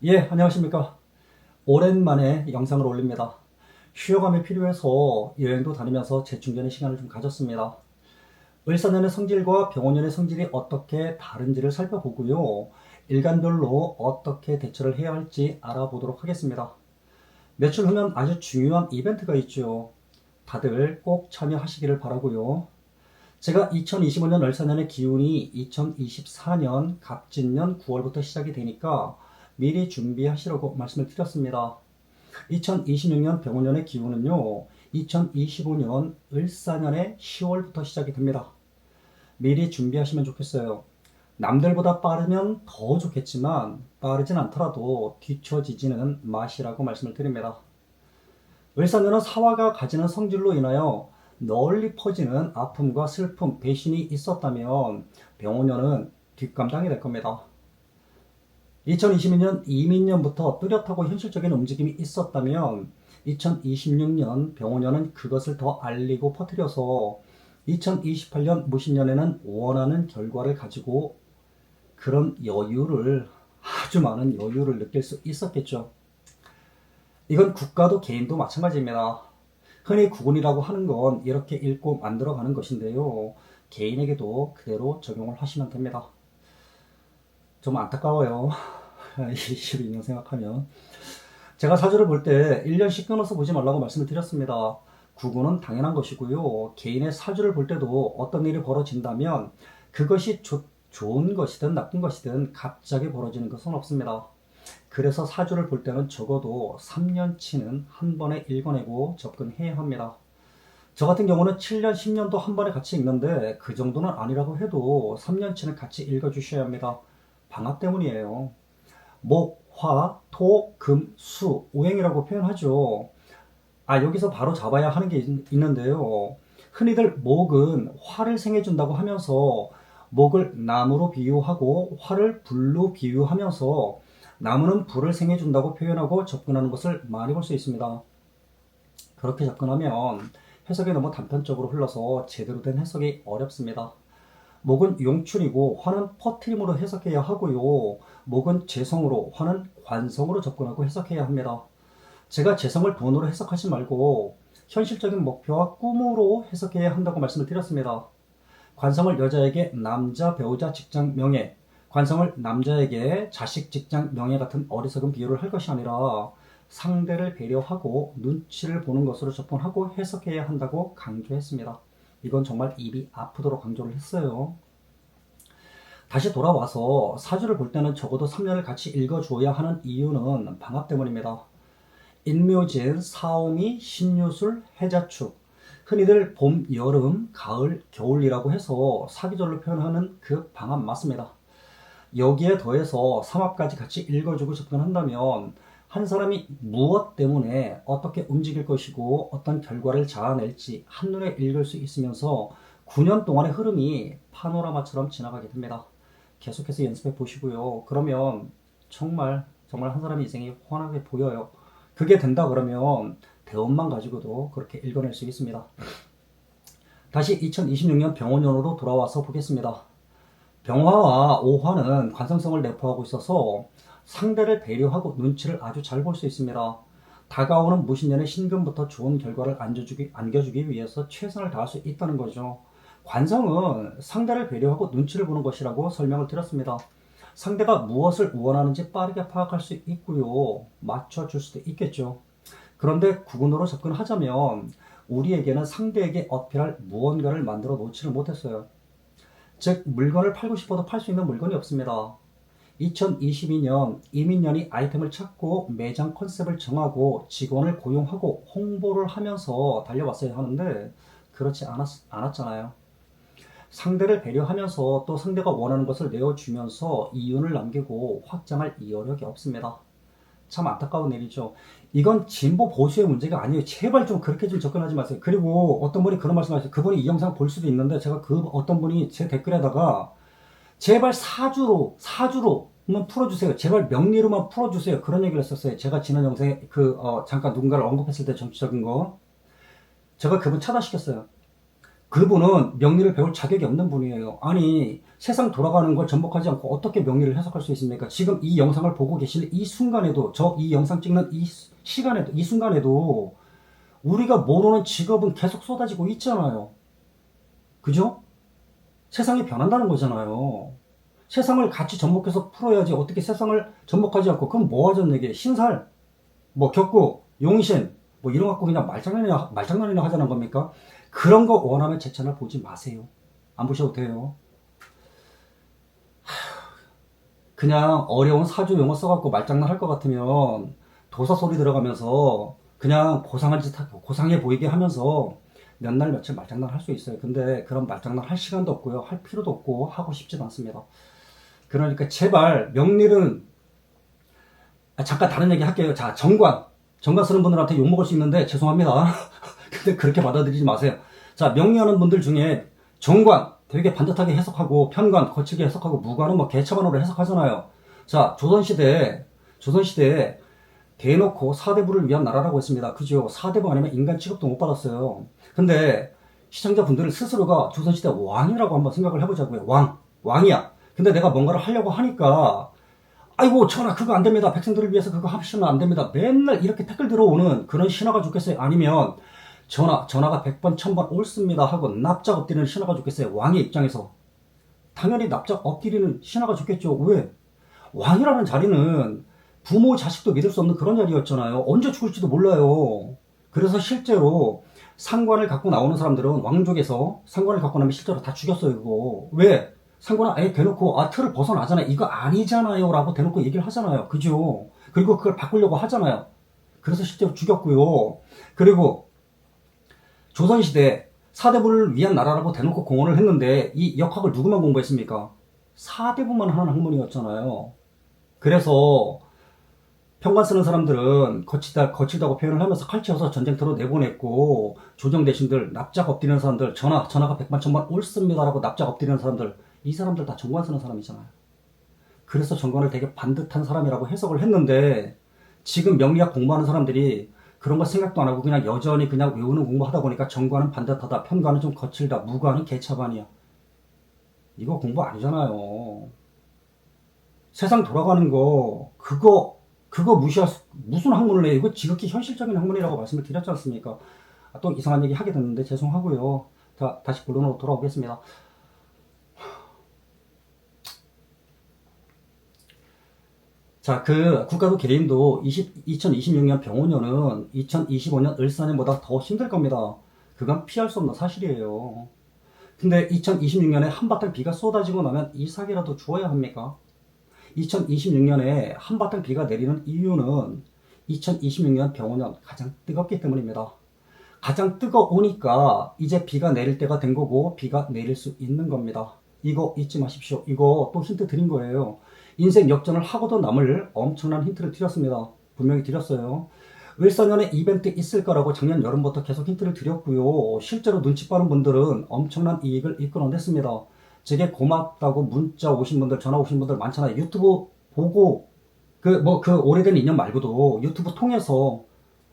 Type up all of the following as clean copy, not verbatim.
예, 안녕하십니까. 오랜만에 영상을 올립니다. 쉬어감이 필요해서 여행도 다니면서 재충전의 시간을 좀 가졌습니다. 을사년의 성질과 병원년의 성질이 어떻게 다른지를 살펴보고요. 일간별로 어떻게 대처를 해야 할지 알아보도록 하겠습니다. 며칠 후면 아주 중요한 이벤트가 있죠. 다들 꼭 참여하시기를 바라고요. 제가 2025년 을사년의 기운이 2024년 갑진년 9월부터 시작이 되니까 미리 준비하시라고 말씀을 드렸습니다. 2026년 병원년의 기운은요, 2025년 을사년의 10월부터 시작이 됩니다. 미리 준비하시면 좋겠어요. 남들보다 빠르면 더 좋겠지만 빠르진 않더라도 뒤처지지는 마시라고 말씀을 드립니다. 을사년은 사화가 가지는 성질로 인하여 널리 퍼지는 아픔과 슬픔, 배신이 있었다면 병원년은 뒷감당이 될 겁니다. 2022년 이민년부터 뚜렷하고 현실적인 움직임이 있었다면 2026년 병원년은 그것을 더 알리고 퍼뜨려서 2028년 무신년에는 원하는 결과를 가지고 그런 여유를, 아주 많은 여유를 느낄 수 있었겠죠. 이건 국가도 개인도 마찬가지입니다. 흔히 구군이라고 하는 건 이렇게 읽고 만들어가는 것인데요. 개인에게도 그대로 적용을 하시면 됩니다. 좀 안타까워요. 22년 생각하면. 제가 사주를 볼 때 1년씩 끊어서 보지 말라고 말씀을 드렸습니다. 구군은 당연한 것이고요. 개인의 사주를 볼 때도 어떤 일이 벌어진다면 그것이 좋은 것이든 나쁜 것이든 갑자기 벌어지는 것은 없습니다. 그래서 사주를 볼 때는 적어도 3년치는 한 번에 읽어내고 접근해야 합니다. 저 같은 경우는 7년, 10년도 한 번에 같이 읽는데 그 정도는 아니라고 해도 3년치는 같이 읽어주셔야 합니다. 방학 때문이에요. 목, 화, 토, 금, 수, 오행이라고 표현하죠. 여기서 바로 잡아야 하는 게 있는데요. 흔히들 목은 화를 생해준다고 하면서 목을 나무로 비유하고 화를 불로 비유하면서 나무는 불을 생해준다고 표현하고 접근하는 것을 많이 볼 수 있습니다. 그렇게 접근하면 해석이 너무 단편적으로 흘러서 제대로 된 해석이 어렵습니다. 목은 용춘이고 화는 퍼트림으로 해석해야 하고요. 목은 재성으로, 화는 관성으로 접근하고 해석해야 합니다. 제가 재성을 돈으로 해석하지 말고 현실적인 목표와 꿈으로 해석해야 한다고 말씀을 드렸습니다. 관성을 여자에게 남자, 배우자, 직장, 명예, 관성을 남자에게 자식, 직장, 명예 같은 어리석은 비유를 할 것이 아니라 상대를 배려하고 눈치를 보는 것으로 접근하고 해석해야 한다고 강조했습니다. 이건 정말 입이 아프도록 강조를 했어요. 다시 돌아와서 사주를 볼 때는 적어도 3년을 같이 읽어줘야 하는 이유는 방학 때문입니다. 인묘진, 사오미, 신유술, 해자축, 흔히들 봄, 여름, 가을, 겨울이라고 해서 사계절로 표현하는 그 방학 맞습니다. 여기에 더해서 삼합까지 같이 읽어주고 접근한다면 한 사람이 무엇 때문에 어떻게 움직일 것이고 어떤 결과를 자아낼지 한눈에 읽을 수 있으면서 9년 동안의 흐름이 파노라마처럼 지나가게 됩니다. 계속해서 연습해 보시고요. 그러면 정말 한 사람의 인생이 훤하게 보여요. 그게 된다 그러면 대원만 가지고도 그렇게 읽어낼 수 있습니다. 다시 2026년 병원년으로 돌아와서 보겠습니다. 병화와 오화는 관성성을 내포하고 있어서 상대를 배려하고 눈치를 아주 잘 볼 수 있습니다. 다가오는 무신년의 신금부터 좋은 결과를 안겨주기 위해서 최선을 다할 수 있다는 거죠. 관성은 상대를 배려하고 눈치를 보는 것이라고 설명을 드렸습니다. 상대가 무엇을 원하는지 빠르게 파악할 수 있고요. 맞춰줄 수도 있겠죠. 그런데 구근으로 접근하자면 우리에게는 상대에게 어필할 무언가를 만들어 놓지를 못했어요. 즉 물건을 팔고 싶어도 팔 수 있는 물건이 없습니다. 2022년 이민년이 아이템을 찾고 매장 컨셉을 정하고 직원을 고용하고 홍보를 하면서 달려왔어야 하는데 그렇지 않았잖아요. 상대를 배려하면서 또 상대가 원하는 것을 내어주면서 이윤을 남기고 확장할 여력이 없습니다. 참 안타까운 일이죠. 이건 진보 보수의 문제가 아니에요. 제발 좀 그렇게 좀 접근하지 마세요. 그리고 어떤 분이 그런 말씀 하셨어요. 그분이 이 영상 볼 수도 있는데 제가 그 어떤 분이 제 댓글에다가 제발 사주로만 풀어주세요. 제발 명리로만 풀어주세요. 그런 얘기를 했었어요. 제가 지난 영상에 잠깐 누군가를 언급했을 때 정치적인 거. 제가 그분 차단시켰어요. 그분은 명리를 배울 자격이 없는 분이에요. 아니, 세상 돌아가는 걸 접목하지 않고 어떻게 명리를 해석할 수 있습니까? 지금 이 영상을 보고 계시는 이 순간에도, 저 이 영상 찍는 이 시간에도, 이 순간에도 우리가 모르는 직업은 계속 쏟아지고 있잖아요. 그죠? 세상이 변한다는 거잖아요. 세상을 같이 접목해서 풀어야지 어떻게 세상을 접목하지 않고 그럼 뭐 하자는 얘기예요. 신살, 뭐 격구, 용신 뭐 이런 거 갖고 그냥 말장난이나 하자는 겁니까? 그런 거 원하면 제 채널 보지 마세요. 안 보셔도 돼요. 그냥 어려운 사주 용어 써갖고 말장난 할 것 같으면 도사 소리 들어가면서 그냥 고상한 짓 하고 고상해 보이게 하면서 몇 날 며칠 말장난 할 수 있어요. 근데 그런 말장난 할 시간도 없고요. 할 필요도 없고 하고 싶지도 않습니다. 그러니까 제발 명리는 잠깐 다른 얘기 할게요. 자, 정관 쓰는 분들한테 욕먹을 수 있는데 죄송합니다. 근데 그렇게 받아들이지 마세요. 자, 명리하는 분들 중에 정관 되게 반듯하게 해석하고 편관 거칠게 해석하고 무관은 뭐 개차반으로 해석하잖아요. 자, 조선시대에 대놓고 사대부를 위한 나라라고 했습니다. 그죠? 사대부 아니면 인간 취급도 못 받았어요. 근데 시청자분들 스스로가 조선시대 왕이라고 한번 생각을 해보자고요. 왕이야. 근데 내가 뭔가를 하려고 하니까 아이고 전하 그거 안 됩니다. 백성들을 위해서 그거 하시면 안 됩니다. 맨날 이렇게 댓글 들어오는 그런 신하가 좋겠어요. 아니면 전하가 100번 1000번 옳습니다 하고 납작 엎드리는 신하가 좋겠어요. 왕의 입장에서 당연히 납작 엎드리는 신하가 좋겠죠. 왜? 왕이라는 자리는 부모 자식도 믿을 수 없는 그런 자리였잖아요. 언제 죽을지도 몰라요. 그래서 실제로 상관을 갖고 나오는 사람들은 왕족에서 상관을 갖고 나면 실제로 다 죽였어요. 그거 왜? 상관은 아예 대놓고 틀을 벗어나잖아요. 이거 아니잖아요 라고 대놓고 얘기를 하잖아요. 그죠? 그리고 그걸 바꾸려고 하잖아요. 그래서 실제로 죽였고요. 그리고 조선시대 사대부를 위한 나라라고 대놓고 공언을 했는데 이 역학을 누구만 공부했습니까? 사대부만 하는 학문이었잖아요. 그래서 평관 쓰는 사람들은 거칠다고 표현을 하면서 칼치어서 전쟁터로 내보냈고 조정 대신들 납작 엎드리는 사람들 전하가 백만천만 옳습니다라고 납작 엎드리는 사람들 이 사람들 다 정관 쓰는 사람이잖아요. 그래서 정관을 되게 반듯한 사람이라고 해석을 했는데 지금 명리학 공부하는 사람들이 그런 거 생각도 안 하고 그냥 여전히 그냥 외우는 공부하다 보니까 정관은 반듯하다, 편관은 좀 거칠다, 무관은 개차반이야. 이거 공부 아니잖아요. 세상 돌아가는 거 그거 무슨 학문을 해? 이거 지극히 현실적인 학문이라고 말씀을 드렸지 않습니까? 또 이상한 얘기 하게 됐는데 죄송하고요. 자, 다시 본론으로 돌아오겠습니다. 자, 그 국가도 개인도 2026년 병오년은 2025년 을사년보다 더 힘들 겁니다. 그건 피할 수 없는 사실이에요. 근데 2026년에 한바탕 비가 쏟아지고 나면 이 사기라도 주어야 합니까? 2026년에 한바탕 비가 내리는 이유는 2026년 병오년 가장 뜨겁기 때문입니다. 가장 뜨거우니까 이제 비가 내릴 때가 된 거고 비가 내릴 수 있는 겁니다. 이거 잊지 마십시오. 이거 또 힌트 드린 거예요. 인생 역전을 하고도 남을 엄청난 힌트를 드렸습니다. 분명히 드렸어요. 을사년에 이벤트 있을 거라고 작년 여름부터 계속 힌트를 드렸고요. 실제로 눈치 빠른 분들은 엄청난 이익을 이끌어냈습니다. 제게 고맙다고 문자 오신 분들, 전화 오신 분들 많잖아요. 유튜브 보고 그 오래된 인연 말고도 유튜브 통해서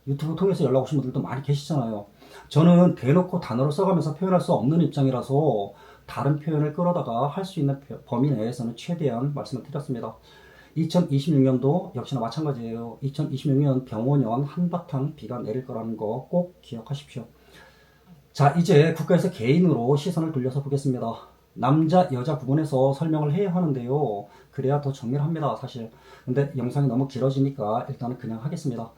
연락 오신 분들도 많이 계시잖아요. 저는 대놓고 단어를 써가면서 표현할 수 없는 입장이라서 다른 표현을 끌어다가 할 수 있는 범위 내에서는 최대한 말씀을 드렸습니다. 2026년도 역시나 마찬가지예요. 2026년 병오년 한바탕 비가 내릴 거라는 거 꼭 기억하십시오. 자, 이제 국가에서 개인으로 시선을 돌려서 보겠습니다. 남자, 여자 구분해서 설명을 해야 하는데요. 그래야 더 정밀합니다, 사실. 근데 영상이 너무 길어지니까 일단은 그냥 하겠습니다.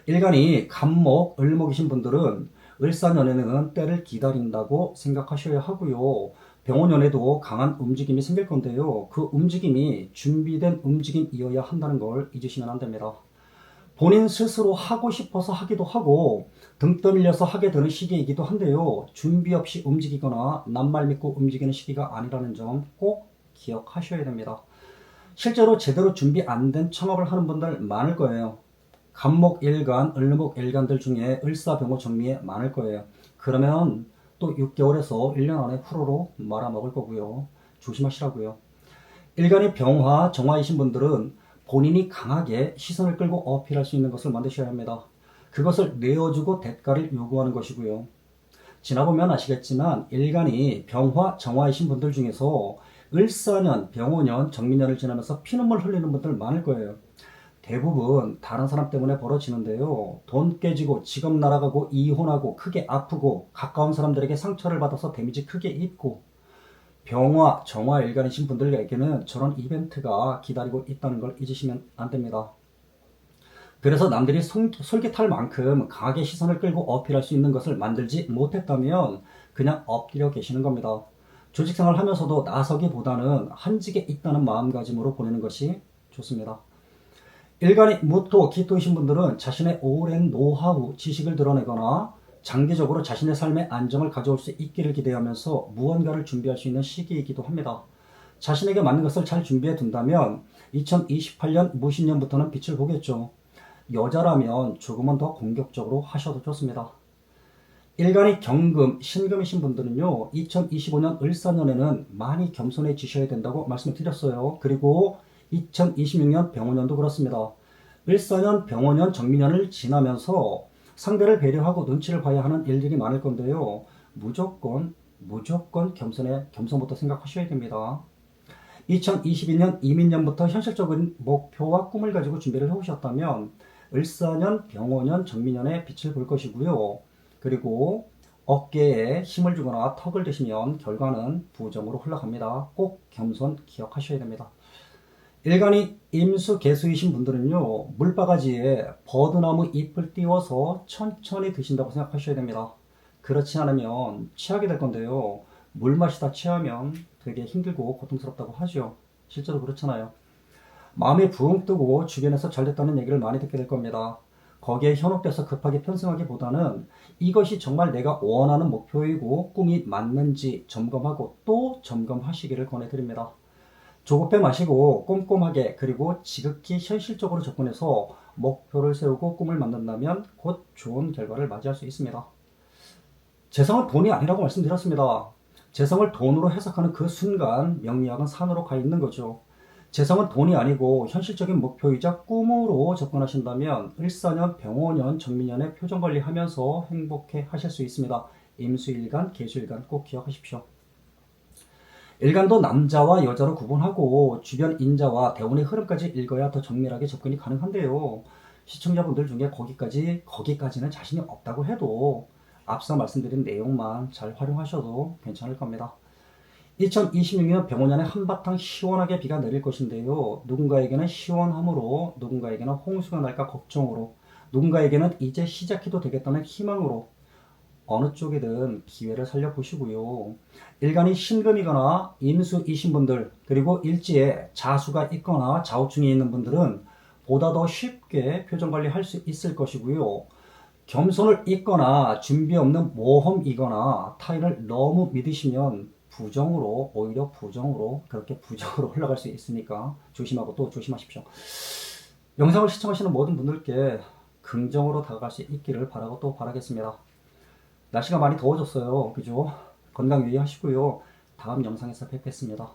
일간이 간목, 을목이신 분들은 을사년에는 때를 기다린다고 생각하셔야 하고요. 병오년에도 강한 움직임이 생길 건데요. 그 움직임이 준비된 움직임이어야 한다는 걸 잊으시면 안 됩니다. 본인 스스로 하고 싶어서 하기도 하고 등 떠밀려서 하게 되는 시기이기도 한데요. 준비 없이 움직이거나 낱말 믿고 움직이는 시기가 아니라는 점 꼭 기억하셔야 됩니다. 실제로 제대로 준비 안 된 창업을 하는 분들 많을 거예요. 간목 일간, 을목 일간들 중에 을사병호 정미에 많을 거예요. 그러면 또 6개월에서 1년 안에 후루룩 말아먹을 거고요. 조심하시라고요. 일간이 병화, 정화이신 분들은 본인이 강하게 시선을 끌고 어필할 수 있는 것을 만드셔야 합니다. 그것을 내어주고 대가를 요구하는 것이고요. 지나보면 아시겠지만 일간이 병화, 정화이신 분들 중에서 을사년, 병오년, 정민년을 지나면서 피눈물 흘리는 분들 많을 거예요. 대부분 다른 사람 때문에 벌어지는데요. 돈 깨지고 직업 날아가고 이혼하고 크게 아프고 가까운 사람들에게 상처를 받아서 데미지 크게 입고 병화, 정화 일간이신 분들에게는 저런 이벤트가 기다리고 있다는 걸 잊으시면 안 됩니다. 그래서 남들이 솔깃할 만큼 강하게 시선을 끌고 어필할 수 있는 것을 만들지 못했다면 그냥 엎드려 계시는 겁니다. 조직생활 하면서도 나서기보다는 한직에 있다는 마음가짐으로 보내는 것이 좋습니다. 일간이 무토, 기토이신 분들은 자신의 오랜 노하우, 지식을 드러내거나 장기적으로 자신의 삶의 안정을 가져올 수 있기를 기대하면서 무언가를 준비할 수 있는 시기이기도 합니다. 자신에게 맞는 것을 잘 준비해 둔다면 2028년 무신년부터는 빛을 보겠죠. 여자라면 조금은 더 공격적으로 하셔도 좋습니다. 일간이 경금, 신금이신 분들은요, 2025년 을사년에는 많이 겸손해지셔야 된다고 말씀을 드렸어요. 그리고 2026년 병오년도 그렇습니다. 을사년, 병오년, 정미년을 지나면서 상대를 배려하고 눈치를 봐야 하는 일들이 많을 건데요. 무조건 겸손부터 생각하셔야 됩니다. 2022년 이민년부터 현실적인 목표와 꿈을 가지고 준비를 해오셨다면 을사년, 병오년, 정미년에 빛을 볼 것이고요. 그리고 어깨에 힘을 주거나 턱을 대시면 결과는 부정으로 흘러갑니다. 꼭 겸손 기억하셔야 됩니다. 일간이 임수, 개수이신 분들은요, 물바가지에 버드나무 잎을 띄워서 천천히 드신다고 생각하셔야 됩니다. 그렇지 않으면 취하게 될 건데요. 물 마시다 취하면 되게 힘들고 고통스럽다고 하죠. 실제로 그렇잖아요. 마음이 붕 뜨고 주변에서 잘 됐다는 얘기를 많이 듣게 될 겁니다. 거기에 현혹돼서 급하게 편승하기보다는 이것이 정말 내가 원하는 목표이고 꿈이 맞는지 점검하고 또 점검하시기를 권해드립니다. 조급해 마시고 꼼꼼하게 그리고 지극히 현실적으로 접근해서 목표를 세우고 꿈을 만든다면 곧 좋은 결과를 맞이할 수 있습니다. 재성은 돈이 아니라고 말씀드렸습니다. 재성을 돈으로 해석하는 그 순간 명리학은 산으로 가 있는 거죠. 재성은 돈이 아니고 현실적인 목표이자 꿈으로 접근하신다면 을사년, 병오년, 정미년에 표정관리하면서 행복해 하실 수 있습니다. 임수일간, 계수일간 꼭 기억하십시오. 일간도 남자와 여자로 구분하고 주변 인자와 대운의 흐름까지 읽어야 더 정밀하게 접근이 가능한데요. 시청자분들 중에 거기까지는 자신이 없다고 해도 앞서 말씀드린 내용만 잘 활용하셔도 괜찮을 겁니다. 2026년 병오년에 한바탕 시원하게 비가 내릴 것인데요. 누군가에게는 시원함으로, 누군가에게는 홍수가 날까 걱정으로, 누군가에게는 이제 시작해도 되겠다는 희망으로 어느 쪽이든 기회를 살려보시고요. 일간이 신금이거나 임수이신 분들, 그리고 일지에 자수가 있거나 좌우충이 있는 분들은 보다 더 쉽게 표정관리할 수 있을 것이고요. 겸손을 잊거나 준비 없는 모험이거나 타인을 너무 믿으시면 오히려 부정으로 흘러갈 수 있으니까 조심하고 또 조심하십시오. 영상을 시청하시는 모든 분들께 긍정으로 다가갈 수 있기를 바라고 또 바라겠습니다. 날씨가 많이 더워졌어요. 그죠? 건강 유의하시고요. 다음 영상에서 뵙겠습니다.